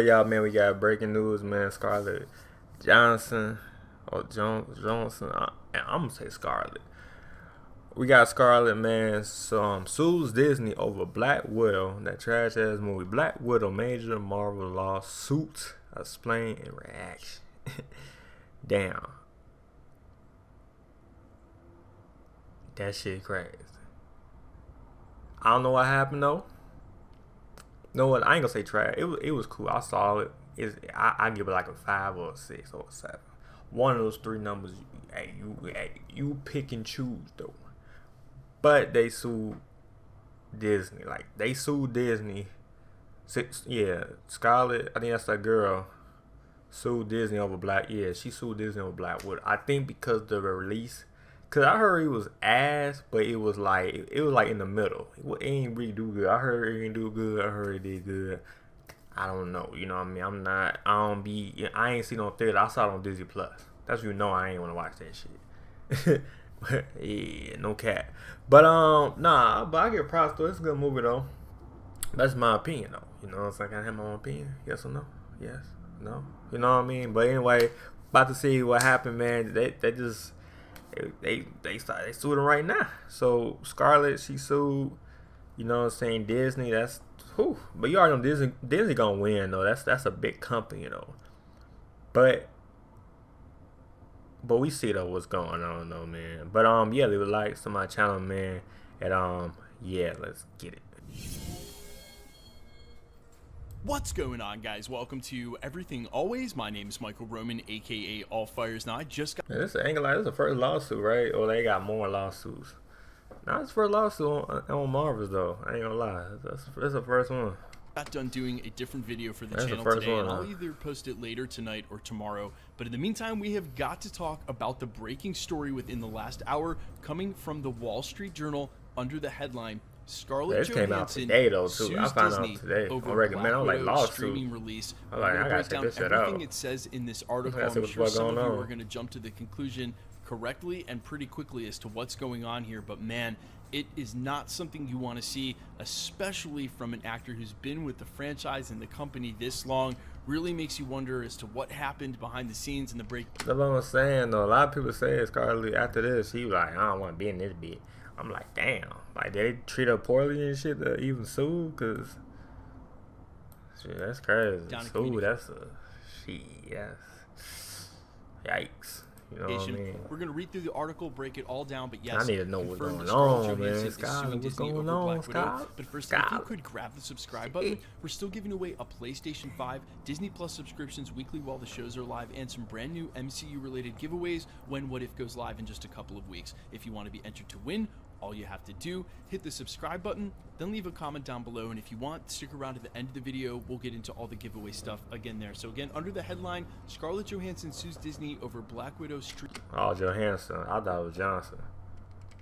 good, y'all, man? We got breaking news, man. Scarlett Johansson, or Johnson. I'm gonna say Scarlett. We got Scarlett, man. Sues Disney over Black Widow. That trash ass movie. Black Widow, major Marvel lawsuit. Explain and reaction. Damn. That shit crazy. I don't know what happened though. You know what? I ain't gonna say trash. It was cool. I saw it. I give it like a 5 or a 6 or a 7. One of those 3 numbers. You pick and choose though. But they sued Disney. Like they sued Disney. Yeah, Scarlett. I think that's that girl. Sued Disney over Black. Yeah, she sued Disney over Black Widow. I think because the release. Cause I heard it was ass, but it was like in the middle. It ain't really do good. I heard it didn't do good. I heard it did good. I don't know. You know what I mean? I ain't seen it on theater. I saw it on Disney Plus. That's when you know I ain't want to watch that shit. But, yeah, no cat. But nah. But I give props to it. It's a good movie though. That's my opinion though. You know what I'm saying? Can I have my own opinion? Yes or no? Yes. No. You know what I mean? But anyway, about to see what happened, man. They just. They sued him right now. So Scarlett, she sued, you know what I'm saying, Disney. That's whew. But you already know Disney gonna win though. That's a big company, you know. But we see though what's going on though, man. But yeah, leave a like to my channel, man. And yeah, let's get it. What's going on, guys? Welcome to Everything Always. My name is Michael Roman, aka All Fires. Now I just got this ain't like this is the first lawsuit, right? Or they got more lawsuits. Now it's the first lawsuit on Marvel's though. I ain't gonna lie. That's the first one. Got done doing a different video for the channel today, and I'll either post it later tonight or tomorrow. But in the meantime, we have got to talk about the breaking story within the last hour coming from the Wall Street Journal under the headline Scarlett Johansson came out today though too. I found out today. Over Black Widow streaming release. I'm like, I gotta check this shit out. Everything it says in this article. I'm sure some of you are going to jump to the conclusion correctly and pretty quickly as to what's going on here. But man, it is not something you want to see, especially from an actor who's been with the franchise and the company this long. Really makes you wonder as to what happened behind the scenes in the break. That's what I'm saying though. A lot of people say Scarlett after this, she was like, I don't want to be in this bit. I'm like, damn. Like, they treat her poorly and shit to even sue? Because, shit, that's crazy. Sue, that's a, shit, yes. Yikes. You know what I mean? We're going to read through the article, break it all down, but yes. I need to know what's going on, man. Scarlett, what's going on, Scarlett? But first, if you could grab the subscribe button. We're still giving away a PlayStation 5, Disney Plus subscriptions weekly while the shows are live, and some brand new MCU-related giveaways when What If goes live in just a couple of weeks. If you want to be entered to win, all you have to do, hit the subscribe button, then leave a comment down below, and if you want, stick around to the end of the video. We'll get into all the giveaway stuff again there. So again, under the headline, Scarlett Johansson sues Disney over Black Widow Oh, Johansson. I thought it was Johnson.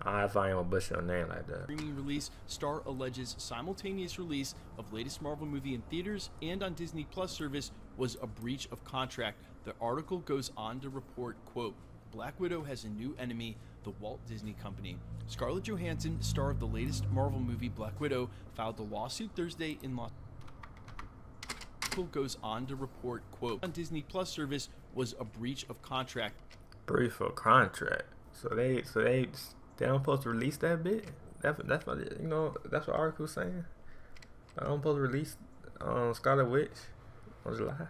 I find him a butcher a name like that. Streaming release. Star alleges simultaneous release of latest Marvel movie in theaters and on Disney Plus service was a breach of contract. The article goes on to report, quote, Black Widow has a new enemy, the Walt Disney Company. Scarlett Johansson, star of the latest Marvel movie Black Widow, filed a lawsuit Thursday in Los Angeles. Goes on to report, quote, on Disney Plus service was a breach of contract. Breach of contract. So they don't supposed to release that bit? That's what, you know, that's what article's saying. I don't supposed to release Scarlet Witch on July.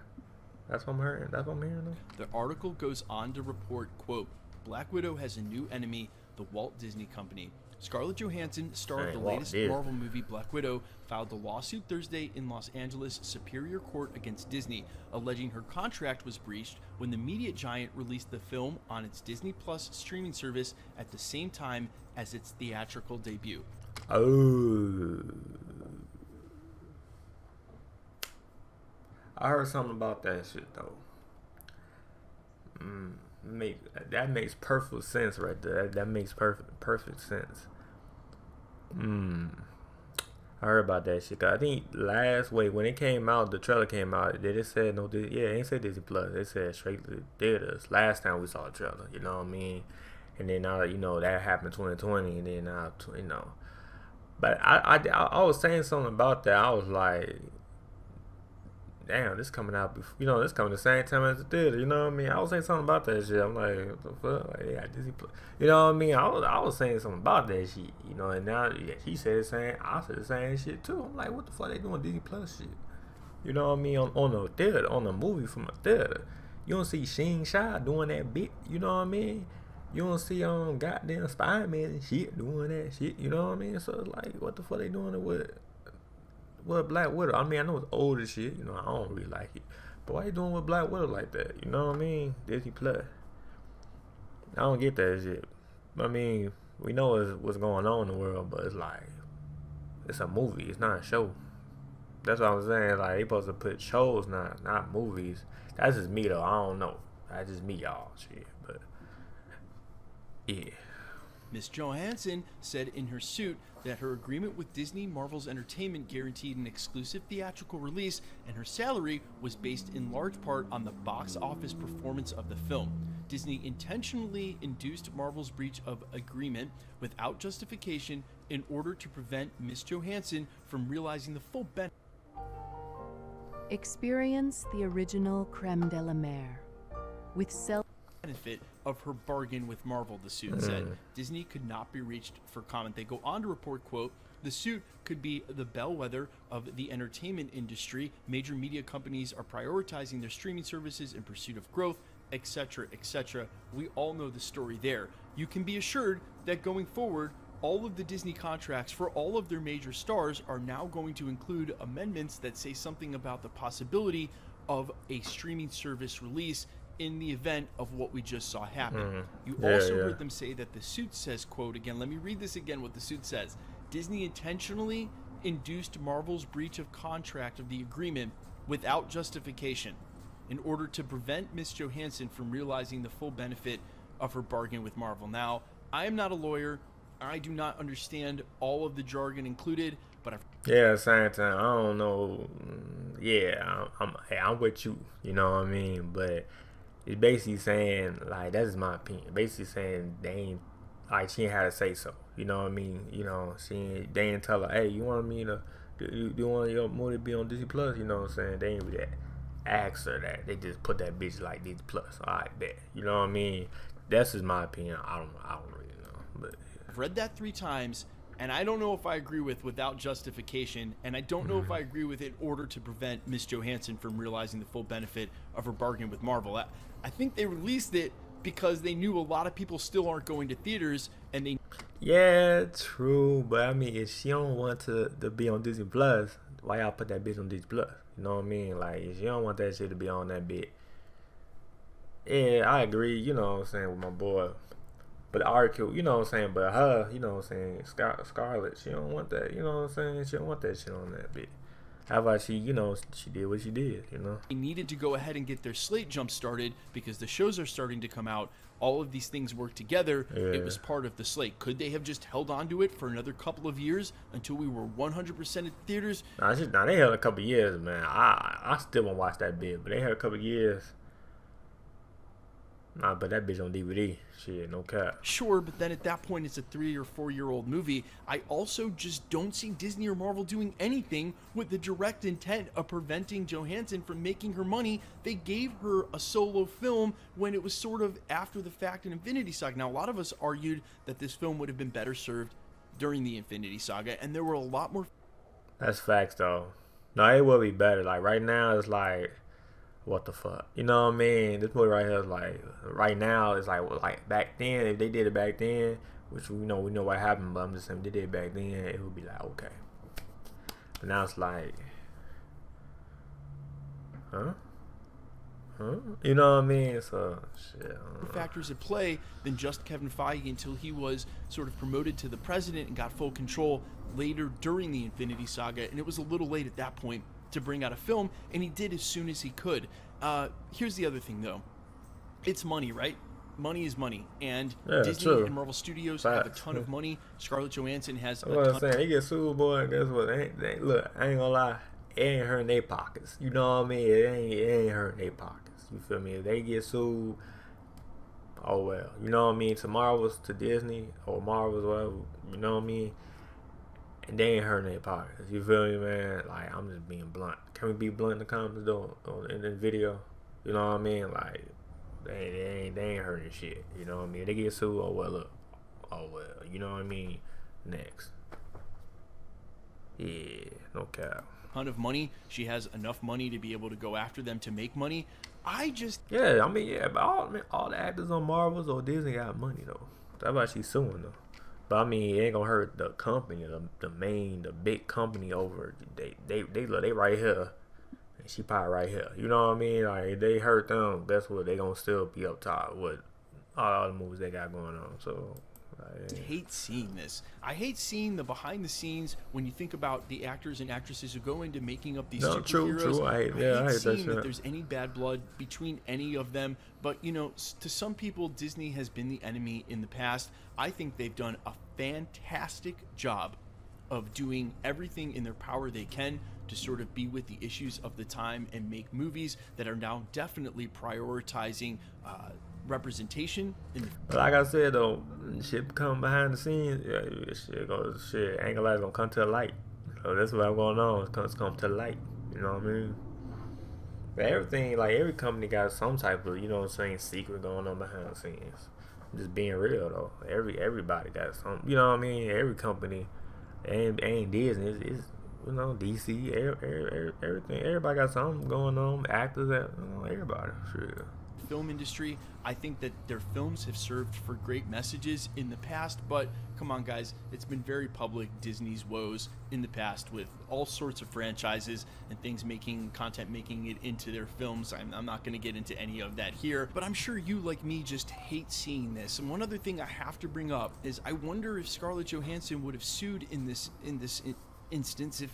That's what I'm hearing. That's what I'm hearing though. The article goes on to report, quote, Black Widow has a new enemy, the Walt Disney Company. Scarlett Johansson, star of the latest Marvel movie Black Widow, filed a lawsuit Thursday in Los Angeles Superior Court against Disney, alleging her contract was breached when the media giant released the film on its Disney Plus streaming service at the same time as its theatrical debut. Oh. I heard something about that shit though. That makes perfect sense right there. That makes perfect sense. I heard about that shit. I think when it came out, the trailer came out. They just said no. Yeah, they ain't said Disney Plus. They said straight to theaters. Last time we saw the trailer, you know what I mean. And then now, you know, that happened 2020, and then now, you know. But I was saying something about that. I was like, damn, this coming out, this coming the same time as the theater. You know what I mean? I was saying something about that shit. I'm like, what the fuck? Like, they got Disney Plus. You know what I mean? I was saying something about that shit. And now he said the same. I said the same shit too. I'm like, what the fuck they doing Disney Plus shit? You know what I mean? On the theater, on the movie from a theater. You don't see Shing Shai doing that bit. You know what I mean? You don't see goddamn Spider-Man and shit doing that shit. You know what I mean? So it's like, what the fuck they doing with Black Widow? I mean, I know it's old as shit. I don't really like it. But why you doing with Black Widow like that? You know what I mean? Disney Plus. I don't get that shit. I mean, we know what's going on in the world, but it's like, it's a movie. It's not a show. That's what I'm saying. Like, they supposed to put shows, not movies. That's just me, though. I don't know. That's just me, y'all. Shit. But, yeah. Ms. Johansson said in her suit that her agreement with Disney Marvel's Entertainment guaranteed an exclusive theatrical release, and her salary was based in large part on the box office performance of the film. Disney intentionally induced Marvel's breach of agreement without justification in order to prevent Ms. Johansson from realizing the full benefit. Experience the original creme de la mer with benefit of her bargain with Marvel, the suit said. Disney could not be reached for comment. They go on to report, quote, the suit could be the bellwether of the entertainment industry. Major media companies are prioritizing their streaming services in pursuit of growth, etc., etc. We all know the story there. You can be assured that going forward, all of the Disney contracts for all of their major stars are now going to include amendments that say something about the possibility of a streaming service release in the event of what we just saw happen. You also heard them say that the suit says, quote, again, let me read this again, what the suit says. Disney intentionally induced Marvel's breach of contract of the agreement without justification in order to prevent Ms. Johansson from realizing the full benefit of her bargain with Marvel. Now, I am not a lawyer. I do not understand all of the jargon included, but same time, I don't know. I'm with you. You know what I mean? But it's basically saying, like, that's my opinion. Basically saying they ain't, like, she ain't had to say so. You know what I mean? They ain't tell her, hey, you want me to do want your movie to be on Disney Plus? You know what I'm saying? They ain't really ask her that. They just put that bitch like Disney Plus. All right, bet. You know what I mean? That's just my opinion. I don't really know, but I've read that 3 times, and I don't know if I agree with without justification, and I don't know if I agree with in order to prevent Ms. Johansson from realizing the full benefit of her bargain with Marvel. I think they released it because they knew a lot of people still aren't going to theaters, and they... Yeah, true, but I mean, if she don't want to be on Disney Plus, why y'all put that bitch on Disney Plus? You know what I mean? Like, if you don't want that shit to be on that bit, yeah, I agree, you know what I'm saying, with my boy. But the article, you know what I'm saying, but her, you know what I'm saying, Scarlett, she don't want that, you know what I'm saying? She don't want that shit on that bit. How about she did what she did, They needed to go ahead and get their slate jump started because the shows are starting to come out. All of these things work together. Yeah. It was part of the slate. Could they have just held on to it for another couple of years until we were 100% at theaters? Nah, they held a couple of years, man. I still won't watch that bit, but they had a couple of years. Nah, but that bitch on DVD. Shit, no cap. Sure, but then at that point, it's a 3 or 4 year old movie. I also just don't see Disney or Marvel doing anything with the direct intent of preventing Johansson from making her money. They gave her a solo film when it was sort of after the fact in Infinity Saga. Now, a lot of us argued that this film would have been better served during the Infinity Saga, and there were a lot more... That's facts, though. No, it will be better. Like, right now, it's like... What the fuck? You know what I mean? This movie right here is like, right now, it's like back then, if they did it back then, which we know what happened, but I'm just saying, if they did it back then, it would be like, okay. But now it's like, huh? You know what I mean? So, shit. Factors at play than just Kevin Feige until he was sort of promoted to the president and got full control later during the Infinity Saga, and it was a little late at that point to bring out a film, and he did as soon as he could. Here's the other thing, though. It's money, right? Money is money, and Disney and Marvel Studios have a ton of money. Scarlett Johansson has a ton. They get sued, boy. Guess what? Look, I ain't gonna lie. It ain't hurting their pockets. You know what I mean? It ain't hurting their pockets. You feel me? If they get sued, oh well. You know what I mean? To Marvel's, to Disney, or Marvel's, whatever. You know what I mean? and they ain't hurting their pockets. You feel me, man? Like, I'm just being blunt. Can we be blunt in the comments though, in the video? You know what I mean? Like, they ain't hurting shit. You know what I mean? They get sued. Oh well, look. Oh well. You know what I mean? Next. Yeah, no cap. Ton of money. She has enough money to be able to go after them to make money. Yeah, I mean, yeah, but all the actors on Marvels or Disney got money though. That's why she's suing though. But I mean, it ain't gonna hurt the company, the big company over. They right here, and she probably right here. You know what I mean? Like, if they hurt them, that's what they gonna still be up top with all the movies they got going on. So. I hate seeing this. I hate seeing the behind the scenes when you think about the actors and actresses who go into making up these superheroes. True. I hate seeing that there's any bad blood between any of them. But, you know, to some people, Disney has been the enemy in the past. I think they've done a fantastic job of doing everything in their power they can to sort of be with the issues of the time and make movies that are now definitely prioritizing representation. Like I said though, shit come behind the scenes. Yeah, shit ain't gonna come to the light. So that's what's going on. It's come to the light. You know what I mean? But everything, like every company got some type of, you know what I'm saying, secret going on behind the scenes. Just being real though. Everybody got some. You know what I mean? Every company, ain't Disney. It's you know, DC. Everything. Everybody got something going on. Actors, everybody. Sure. Film industry, I think that their films have served for great messages in the past, but come on guys, it's been very public Disney's woes in the past with all sorts of franchises and things making it into their films. I'm not going to get into any of that here, but I'm sure you, like me, just hate seeing this. And one other thing I have to bring up is I wonder if Scarlett Johansson would have sued in this instance if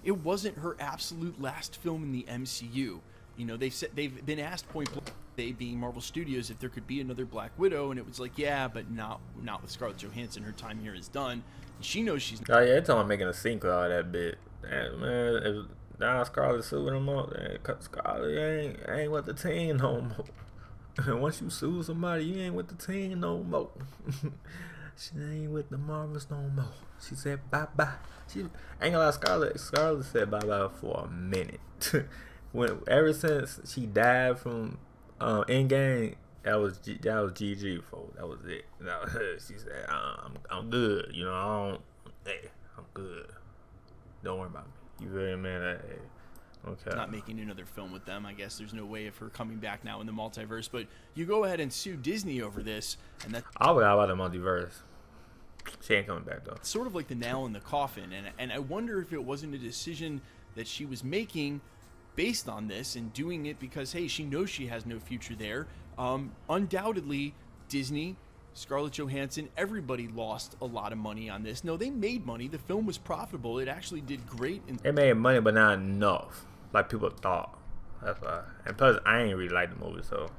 it wasn't her absolute last film in the MCU. You know, they've been asked point blank, they being Marvel Studios, if there could be another Black Widow, and it was like, yeah, but not with Scarlett Johansson. Her time here is done. And she knows she's. Oh yeah, it's on making a sequel out of that bit. Man, if now Scarlett suing them up, Scarlett ain't with the team no more. And once you sue somebody, you ain't with the team no more. She ain't with the Marvels no more. She said bye bye. She ain't gonna lie, Scarlett said bye bye for a minute. Ever since she died from Endgame, that was GG for. That was it. She said, I'm good. You know, I'm good. Don't worry about me. You very man. Okay. Not making another film with them. I guess there's no way of her coming back now in the multiverse. But you go ahead and sue Disney over this, and that's I would about the multiverse. She ain't coming back though. Sort of like the nail in the coffin, and I wonder if it wasn't a decision that she was making based on this and doing it because, hey, she knows she has no future there. Undoubtedly, Disney, Scarlett Johansson, everybody lost a lot of money on this. No, they made money. The film was profitable. It actually did great. They made money, but not enough, like people thought. That's why. And plus, I ain't really like the movie, so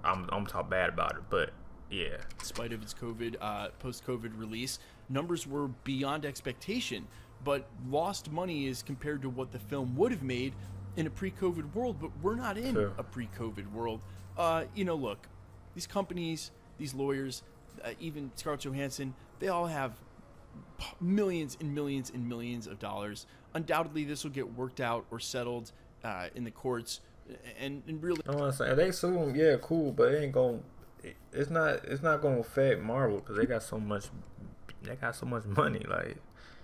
I'm talking bad about it. But yeah, in spite of its post-COVID release, numbers were beyond expectation. But lost money is compared to what the film would have made in a pre-COVID world, but we're not in a pre-COVID world. You know, look, these companies, these lawyers, even Scarlett Johansson, they all have millions and millions and millions of dollars. Undoubtedly, this will get worked out or settled in the courts. And really, I want to say, if they sue them, yeah, cool, but it ain't gonna. It's not gonna affect Marvel because they got so much money, like.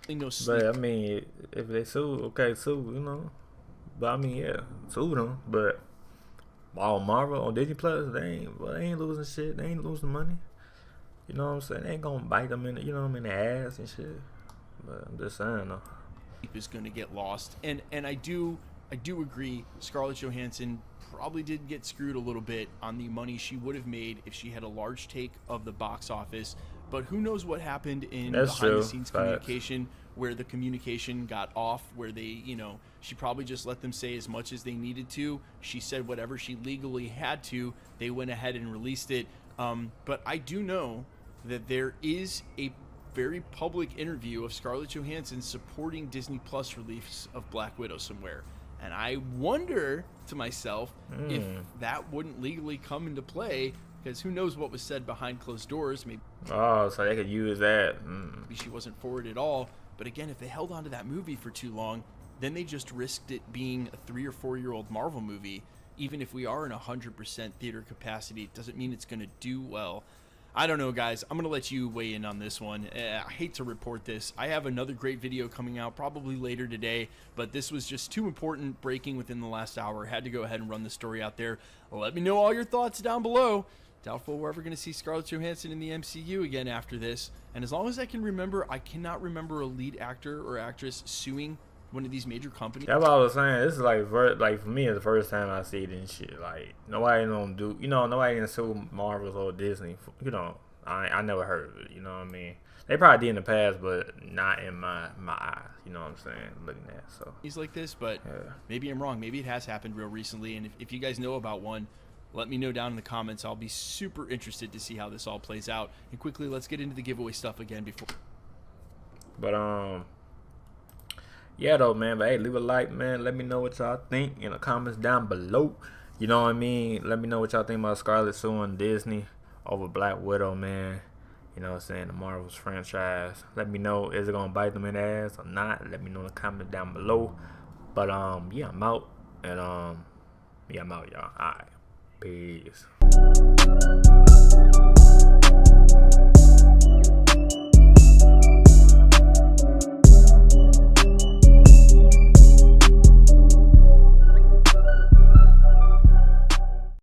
No, but I mean, if they sue, okay, sue, you know. But I mean, yeah, sue them. But on Marvel, on Disney Plus, they ain't losing shit. They ain't losing money. You know what I'm saying? They ain't gonna bite them in, in the ass and shit. But I'm just saying though. Is gonna get lost, and I do agree. Scarlett Johansson probably did get screwed a little bit on the money she would have made if she had a large take of the box office. But who knows what happened in behind-the-scenes communication, where the communication got off, where they, she probably just let them say as much as they needed to. She said whatever she legally had to. They went ahead and released it. But I do know that there is a very public interview of Scarlett Johansson supporting Disney Plus release of Black Widow somewhere. And I wonder to myself if that wouldn't legally come into play, because who knows what was said behind closed doors. Maybe so they could use that. Maybe she wasn't for it at all. But again, if they held on to that movie for too long, then they just risked it being a 3 or 4 year old Marvel movie. Even if we are in 100% theater capacity, it doesn't mean it's going to do well. I don't know, guys. I'm going to let you weigh in on this one. I hate to report this. I have another great video coming out probably later today, but this was just too important, breaking within the last hour. Had to go ahead and run the story out there. Let me know all your thoughts down below. Doubtful we're ever going to see Scarlett Johansson in the MCU again after this. And as long as I can remember, I cannot remember a lead actor or actress suing one of these major companies. That's what I was saying. This is like for me, it's the first time I see it and shit. Like, nobody don't do, nobody didn't sue Marvel or Disney. I never heard of it. You know what I mean? They probably did in the past, but not in my eyes. You know what I'm saying? Looking at so. He's like this, but maybe I'm wrong. Maybe it has happened real recently. And if you guys know about one, let me know down in the comments. I'll be super interested to see how this all plays out. And quickly, let's get into the giveaway stuff again before. But yeah, though, man. But hey, leave a like, man. Let me know what y'all think in the comments down below. You know what I mean? Let me know what y'all think about Scarlett suing Disney over Black Widow, man. You know what I'm saying? The Marvel's franchise. Let me know, is it gonna bite them in the ass or not? Let me know in the comments down below. But yeah, I'm out. And yeah, I'm out, y'all. Alright. Peace.